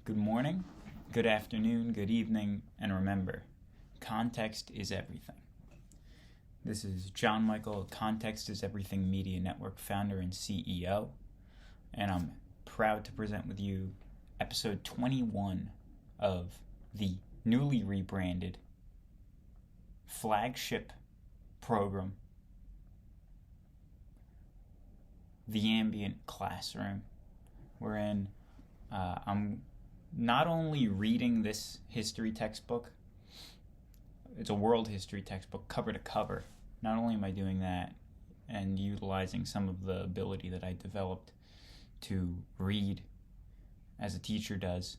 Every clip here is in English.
Good morning, good afternoon, good evening, and remember, context is everything. This is John Michael, Context is Everything Media Network founder and CEO, and I'm proud to present with you episode 21 of the newly rebranded flagship program, The Ambient Classroom, wherein I'm not only reading this history textbook, it's a world history textbook cover to cover. Not only am I doing that and utilizing some of the ability that I developed to read as a teacher does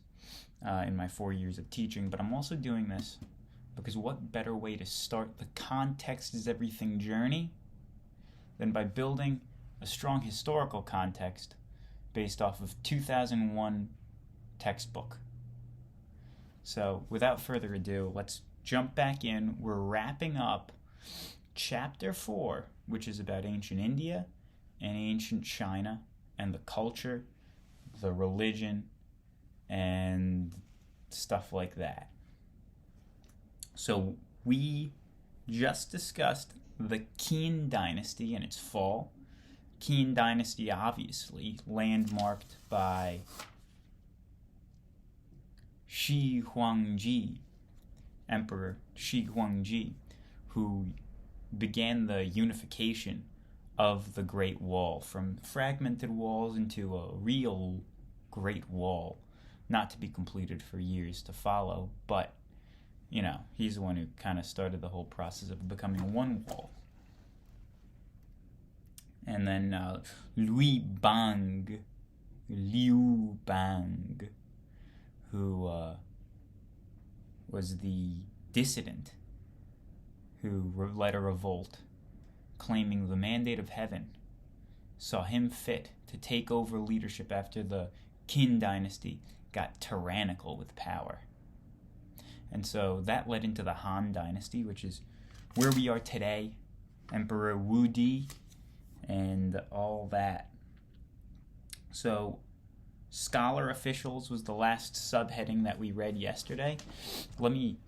in my 4 years of teaching, but I'm also doing this because what better way to start the Context is Everything journey than by building a strong historical context based off of 2001 textbook. So without further ado, let's jump back in. We're wrapping up chapter 4, which is about ancient India and ancient China and the culture, the religion, and stuff like that. So we just discussed the Qin dynasty and its fall. Qin dynasty, obviously landmarked by Shi Huangji, Emperor Shi Huangji, who began the unification of the Great Wall from fragmented walls into a real Great Wall, not to be completed for years to follow, but, he's the one who kind of started the whole process of becoming one wall. And then Liu Bang, who was the dissident who led a revolt, claiming the mandate of heaven, saw him fit to take over leadership after the Qin dynasty got tyrannical with power. And so that led into the Han dynasty, which is where we are today, Emperor Wu Di, and all that. So scholar officials was the last subheading that we read yesterday. Let me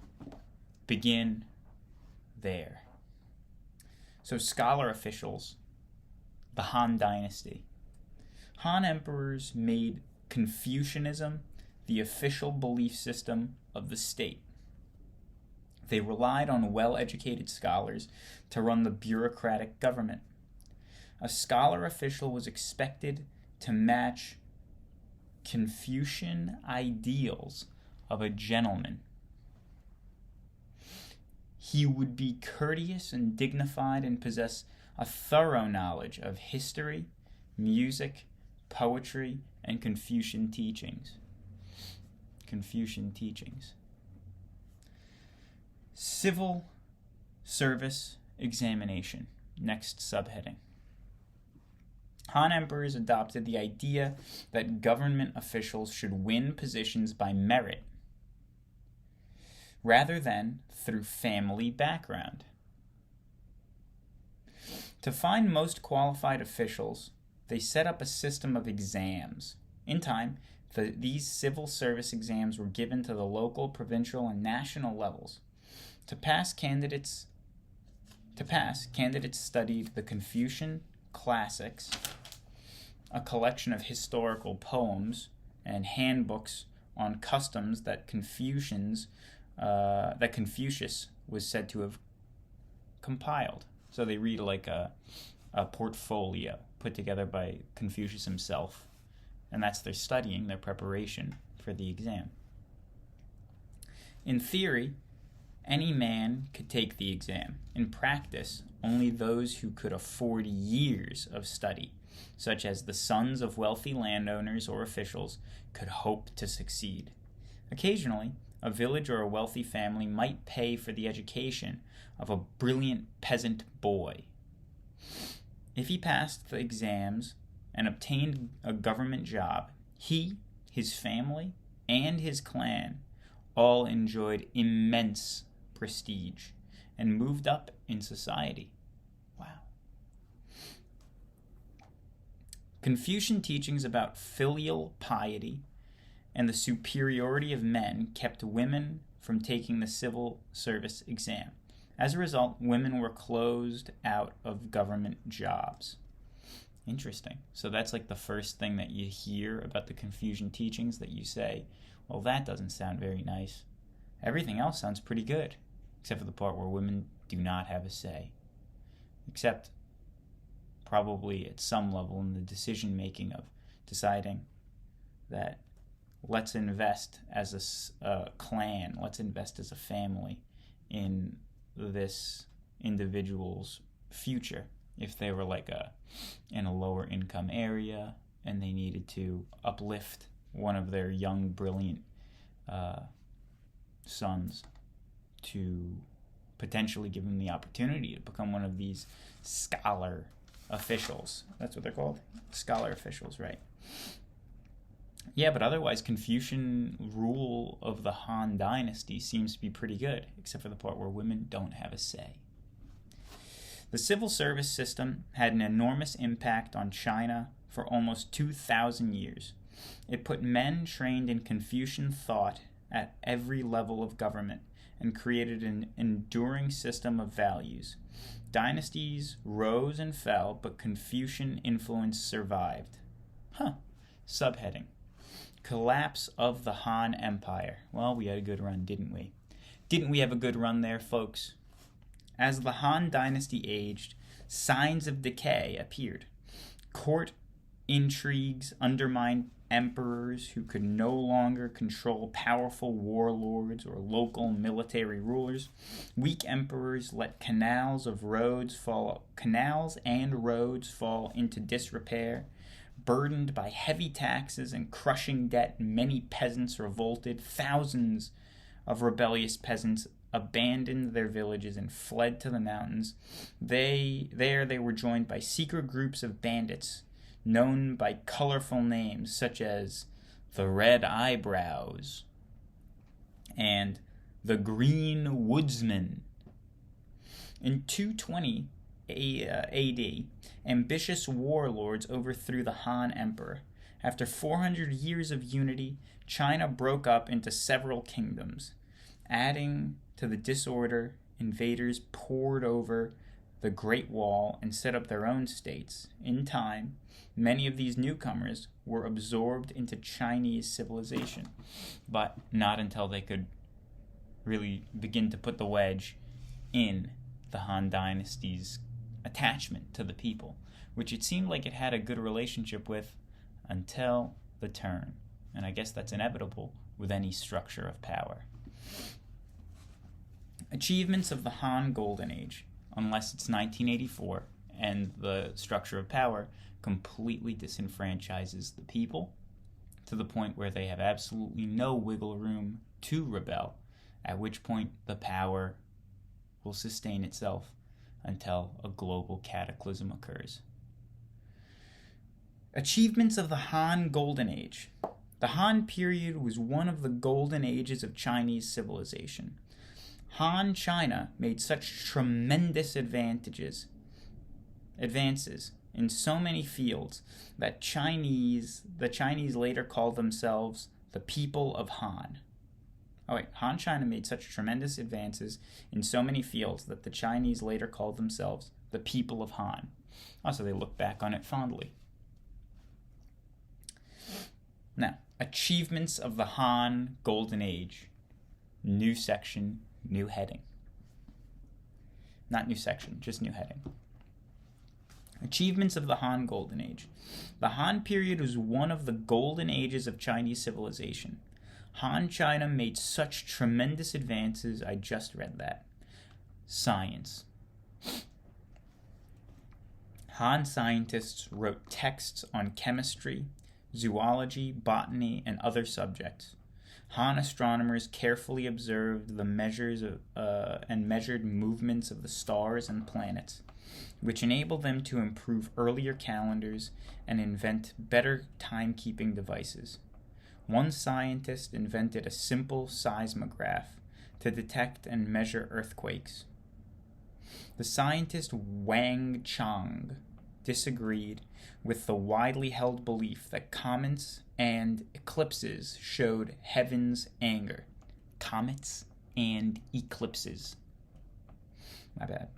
begin there. So scholar officials, the Han dynasty. Han emperors made Confucianism the official belief system of the state. They relied on well-educated scholars to run the bureaucratic government. A scholar official was expected to match Confucian ideals of a gentleman. He would be courteous and dignified and possess a thorough knowledge of history, music, poetry, and Confucian teachings. Civil service examination. Next subheading. Han emperors adopted the idea that government officials should win positions by merit rather than through family background. To find most qualified officials, they set up a system of exams. In time, these civil service exams were given to the local, provincial, and national levels. To pass, candidates studied the Confucian classics, a collection of historical poems and handbooks on customs that Confucius was said to have compiled. So they read like a portfolio put together by Confucius himself, and that's their studying, their preparation for the exam. In theory, any man could take the exam. In practice, only those who could afford years of study, such as the sons of wealthy landowners or officials, could hope to succeed. Occasionally, a village or a wealthy family might pay for the education of a brilliant peasant boy. If he passed the exams and obtained a government job, he, his family, and his clan all enjoyed immense prestige and moved up in society. Wow. Confucian teachings about filial piety and the superiority of men kept women from taking the civil service exam. As a result, women were closed out of government jobs. Interesting. So that's like the first thing that you hear about the Confucian teachings, that you say, well, that doesn't sound very nice. Everything else sounds pretty good, except for the part where women do not have a say. Except probably at some level in the decision making of deciding that let's invest as a clan, let's invest as a family in this individual's future. If they were like in a lower income area and they needed to uplift one of their young, brilliant sons to potentially give him the opportunity to become one of these scholar officials. That's what they're called? Scholar officials, right? Yeah, but otherwise, Confucian rule of the Han Dynasty seems to be pretty good, except for the part where women don't have a say. The civil service system had an enormous impact on China for almost 2,000 years. It put men trained in Confucian thought at every level of government and created an enduring system of values. Dynasties rose and fell, but Confucian influence survived. Subheading: Collapse of the Han Empire. Well, we had a good run, didn't we? Didn't we have a good run there, folks? As the Han Dynasty aged, signs of decay appeared. Court intrigues undermined emperors who could no longer control powerful warlords or local military rulers. Weak emperors let canals and roads fall into disrepair. Burdened by heavy taxes and crushing debt, many peasants revolted. Thousands of rebellious peasants abandoned their villages and fled to the mountains. They were joined by secret groups of bandits known by colorful names such as the Red Eyebrows and the Green Woodsman. In 220 AD, ambitious warlords overthrew the Han Emperor. After 400 years of unity, China broke up into several kingdoms. Adding to the disorder, invaders poured over the Great Wall and set up their own states. In time, many of these newcomers were absorbed into Chinese civilization, but not until they could really begin to put the wedge in the Han Dynasty's attachment to the people, which it seemed like it had a good relationship with until the turn. And I guess that's inevitable with any structure of power. Achievements of the Han Golden Age, unless it's 1984 and the structure of power completely disenfranchises the people to the point where they have absolutely no wiggle room to rebel, at which point the power will sustain itself until a global cataclysm occurs. Achievements of the Han Golden Age. The Han period was one of the golden ages of Chinese civilization. Han China made such tremendous advances in so many fields that the Chinese later called themselves the people of Han. Han China made such tremendous advances in so many fields that the Chinese later called themselves the people of Han. Also, they look back on it fondly. Now, achievements of the Han Golden Age. New section, new heading. Not new section, just new heading. Achievements of the Han Golden Age. The Han period was one of the golden ages of Chinese civilization. Han China made such tremendous advances, I just read that. Science. Han scientists wrote texts on chemistry, zoology, botany, and other subjects. Han astronomers carefully observed the measures and measured movements of the stars and planets, which enabled them to improve earlier calendars and invent better timekeeping devices. One scientist invented a simple seismograph to detect and measure earthquakes. The scientist Wang Chang disagreed with the widely held belief that comets and eclipses showed heaven's anger. Comets and eclipses. My bad.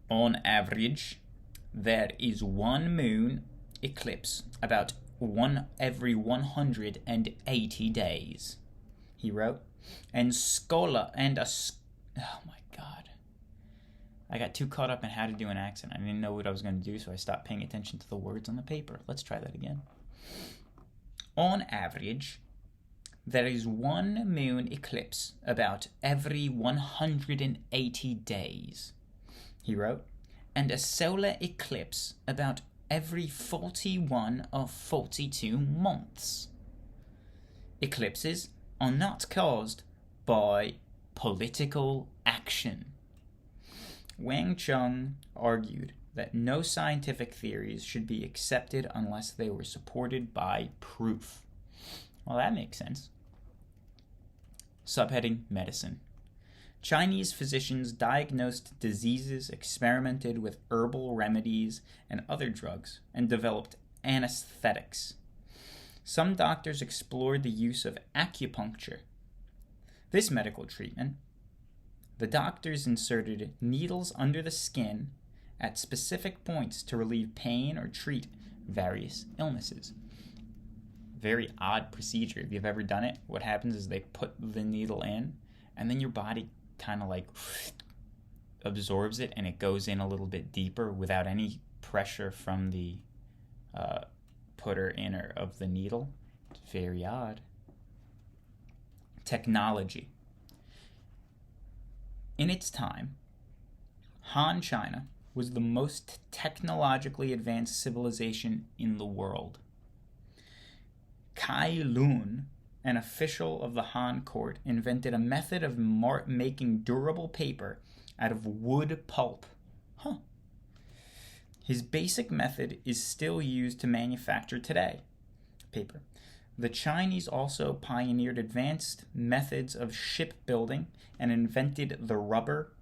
On average, there is one moon eclipse about every 180 days, he wrote. Oh my god. I got too caught up in how to do an accent. I didn't know what I was going to do, so I stopped paying attention to the words on the paper. Let's try that again. On average, there is one moon eclipse about every 180 days, he wrote, and a solar eclipse about every 41 or 42 months. Eclipses are not caused by political action. Wang Chung argued that no scientific theories should be accepted unless they were supported by proof. Well, that makes sense. Subheading: Medicine. Chinese physicians diagnosed diseases, experimented with herbal remedies and other drugs, and developed anesthetics. Some doctors explored the use of acupuncture. This medical treatment, the doctors inserted needles under the skin at specific points to relieve pain or treat various illnesses. Very odd procedure. If you've ever done it, what happens is they put the needle in, and then your body kind of like absorbs it, and it goes in a little bit deeper without any pressure from the putter inner of the needle. It's very odd. Technology. In its time, Han China was the most technologically advanced civilization in the world. Kai Lun, an official of the Han court, invented a method of making durable paper out of wood pulp. His basic method is still used to manufacture today. Paper. The Chinese also pioneered advanced methods of shipbuilding and invented the rubber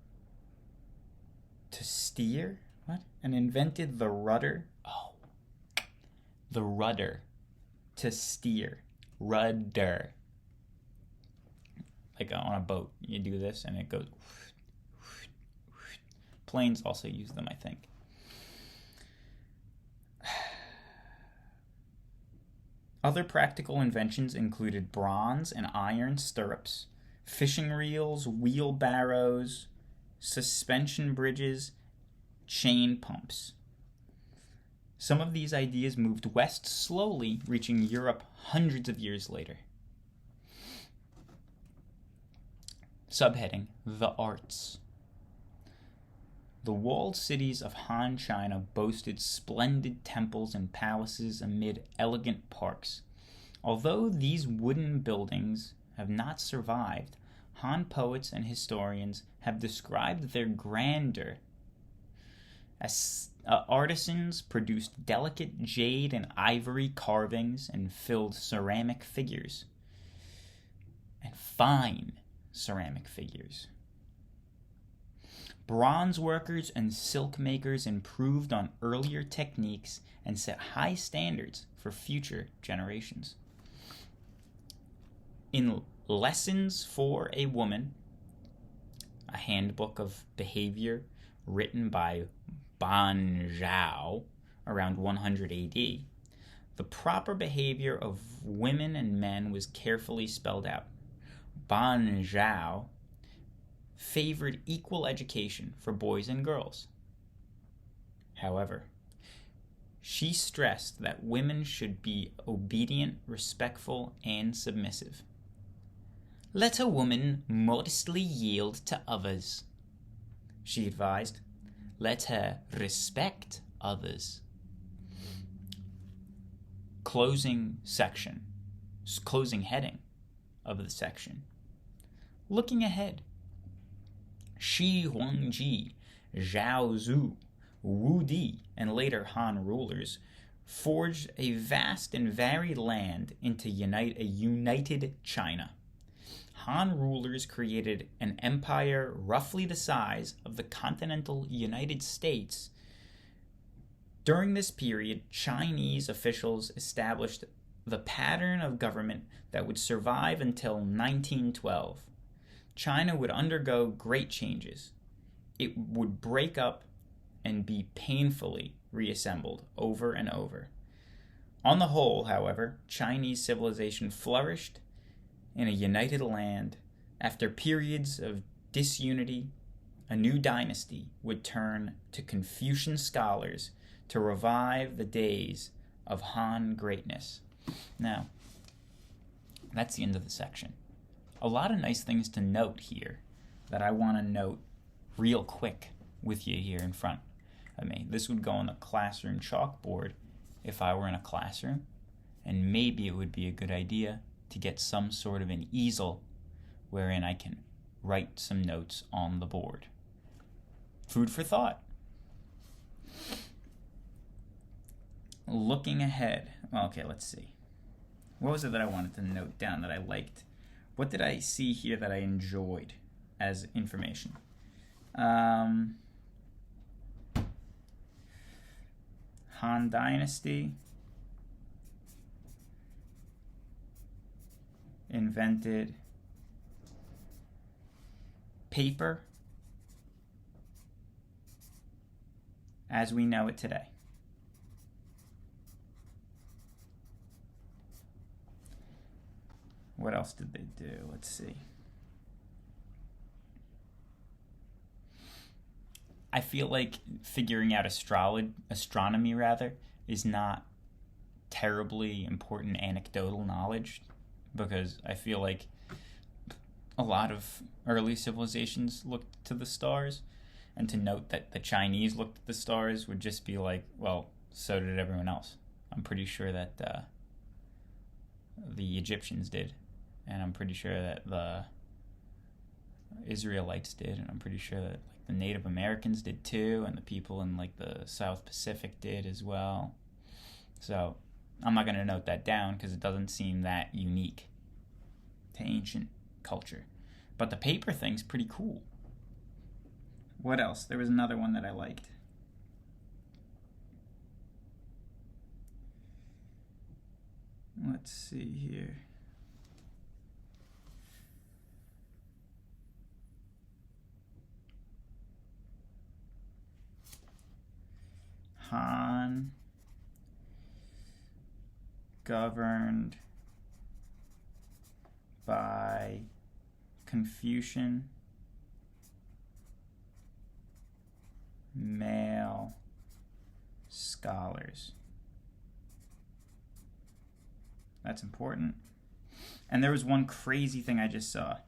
to steer. What? And invented the rudder. Oh. The rudder to steer. Rudder. Like on a boat, you do this and it goes. Planes also use them, I think. Other practical inventions included bronze and iron stirrups, fishing reels, wheelbarrows, suspension bridges, chain pumps. Some of these ideas moved west slowly, reaching Europe hundreds of years later. Subheading: The Arts. The walled cities of Han China boasted splendid temples and palaces amid elegant parks. Although these wooden buildings have not survived, Han poets and historians have described their grandeur. As artisans produced delicate jade and ivory carvings and filled ceramic figures. And fine ceramic figures. Bronze workers and silk makers improved on earlier techniques and set high standards for future generations. In Lessons for a Woman, a handbook of behavior written by Ban Zhao around 100 AD, the proper behavior of women and men was carefully spelled out. Ban Zhao favored equal education for boys and girls. However, she stressed that women should be obedient, respectful, and submissive. Let a woman modestly yield to others, she advised. Let her respect others. Closing heading of the section. Looking ahead. Shi Huangji, Zhao Zu, Wu Di, and later Han rulers forged a vast and varied land into a united China. Han rulers created an empire roughly the size of the continental United States. During this period, Chinese officials established the pattern of government that would survive until 1912. China would undergo great changes. It would break up and be painfully reassembled over and over. On the whole, however, Chinese civilization flourished in a united land. After periods of disunity, a new dynasty would turn to Confucian scholars to revive the days of Han greatness. Now, that's the end of the section. A lot of nice things to note here that I want to note real quick with you here in front of me. This would go on the classroom chalkboard if I were in a classroom, and maybe it would be a good idea to get some sort of an easel wherein I can write some notes on the board. Food for thought. Looking ahead. Okay, let's see. What was it that I wanted to note down that I liked? What did I see here that I enjoyed as information? Han Dynasty invented paper as we know it today. What else did they do? Let's see. I feel like figuring out astronomy is not terribly important anecdotal knowledge, because I feel like a lot of early civilizations looked to the stars, and to note that the Chinese looked at the stars would just be like, well, so did everyone else. I'm pretty sure that the Egyptians did, and I'm pretty sure that the Israelites did, and I'm pretty sure that the Native Americans did too, and the people in like the South Pacific did as well. So I'm not going to note that down because it doesn't seem that unique to ancient culture. But the paper thing's pretty cool. What else? There was another one that I liked. Let's see here. Han governed by Confucian male scholars. That's important. And there was one crazy thing I just saw.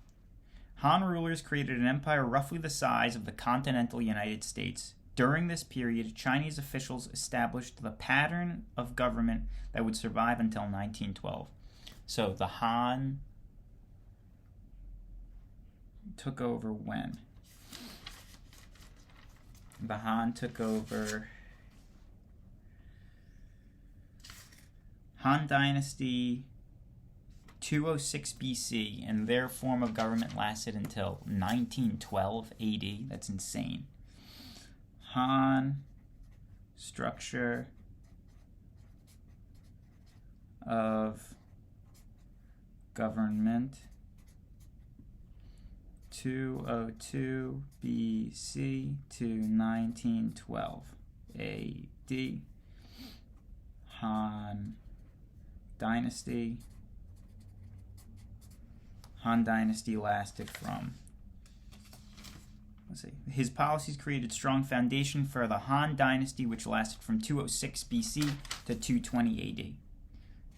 Han rulers created an empire roughly the size of the continental United States. During this period, Chinese officials established the pattern of government that would survive until 1912. So the Han took over when? The Han took over Han Dynasty 206 BC, and their form of government lasted until 1912 AD. That's insane. Han structure of government 202 BC to 1912 AD. Han Dynasty. Han Dynasty lasted from, let's see, his policies created strong foundation for the Han Dynasty, which lasted from 206 BC to 220 AD.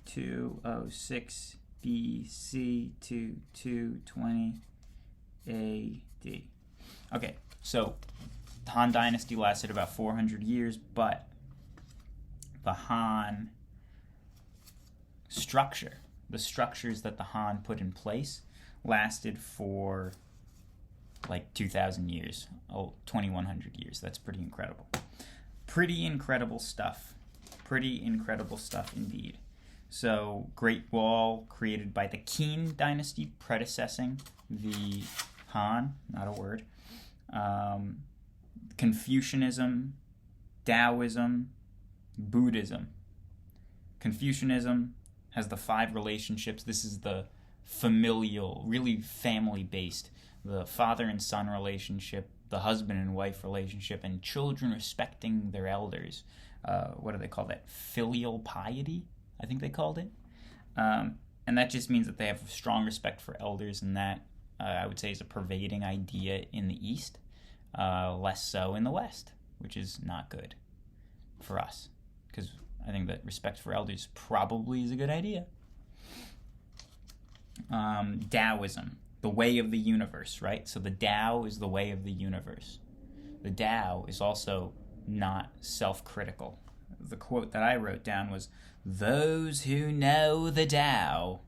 206 BC to 220 AD. Okay, so the Han Dynasty lasted about 400 years, but the Han structure, the structures that the Han put in place, lasted for like 2,000 years, 2,100 years. That's pretty incredible. Pretty incredible stuff. Pretty incredible stuff indeed. So, Great Wall created by the Qin dynasty, predecessing the Han, not a word. Confucianism, Taoism, Buddhism. Confucianism has the 5 relationships. This is the familial, really family-based. The father and son relationship, the husband and wife relationship, and children respecting their elders. What do they call that? Filial piety, I think they called it. And that just means that they have strong respect for elders, and that, I would say, is a pervading idea in the East, less so in the West, which is not good for us, because I think that respect for elders probably is a good idea. Taoism, the way of the universe, right? So the Tao is the way of the universe. The Tao is also not self-critical. The quote that I wrote down was, "Those who know the Tao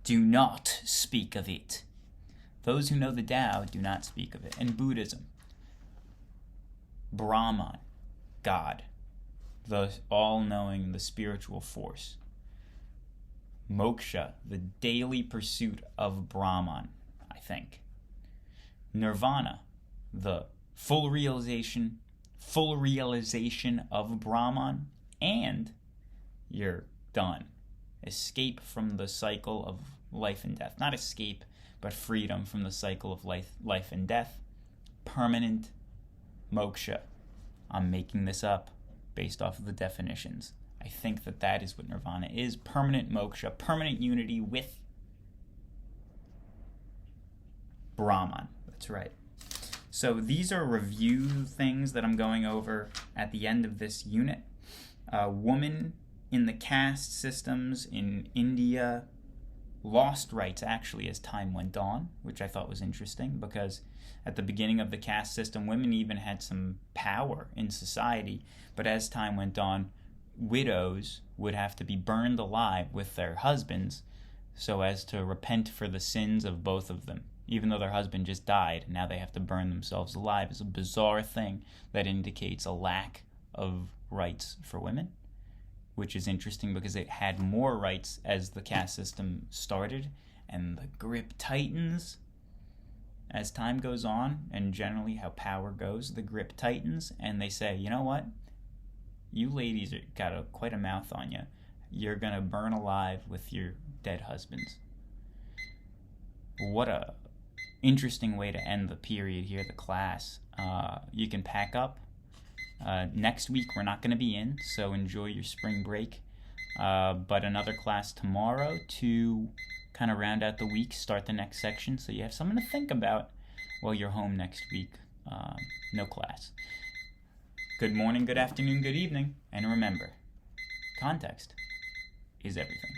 do not speak of it." Those who know the Tao do not speak of it. And Buddhism, Brahman, God, the all-knowing, the spiritual force. Moksha, the daily pursuit of Brahman, I think. Nirvana, the full realization of Brahman, and you're done. Escape from the cycle of life and death. Not escape, but freedom from the cycle of life and death. Permanent moksha. I'm making this up based off of the definitions. I think that is what nirvana is. Permanent moksha, permanent unity with Brahman. That's right. So these are review things that I'm going over at the end of this unit. Woman in the caste systems in India lost rights actually as time went on, which I thought was interesting, because at the beginning of the caste system, women even had some power in society, but as time went on, widows would have to be burned alive with their husbands so as to repent for the sins of both of them. Even though their husband just died, now they have to burn themselves alive. It's a bizarre thing that indicates a lack of rights for women, which is interesting because it had more rights as the caste system started, and the grip tightens as time goes on, and generally how power goes, the grip tightens, and they say, you know what? You ladies got quite a mouth on you. You're going to burn alive with your dead husbands. What a interesting way to end the period here, the class. You can pack up. Next week we're not going to be in, so enjoy your spring break. But another class tomorrow to kind of round out the week, start the next section, so you have something to think about while you're home next week. No class. Good morning, good afternoon, good evening, and remember, context is everything.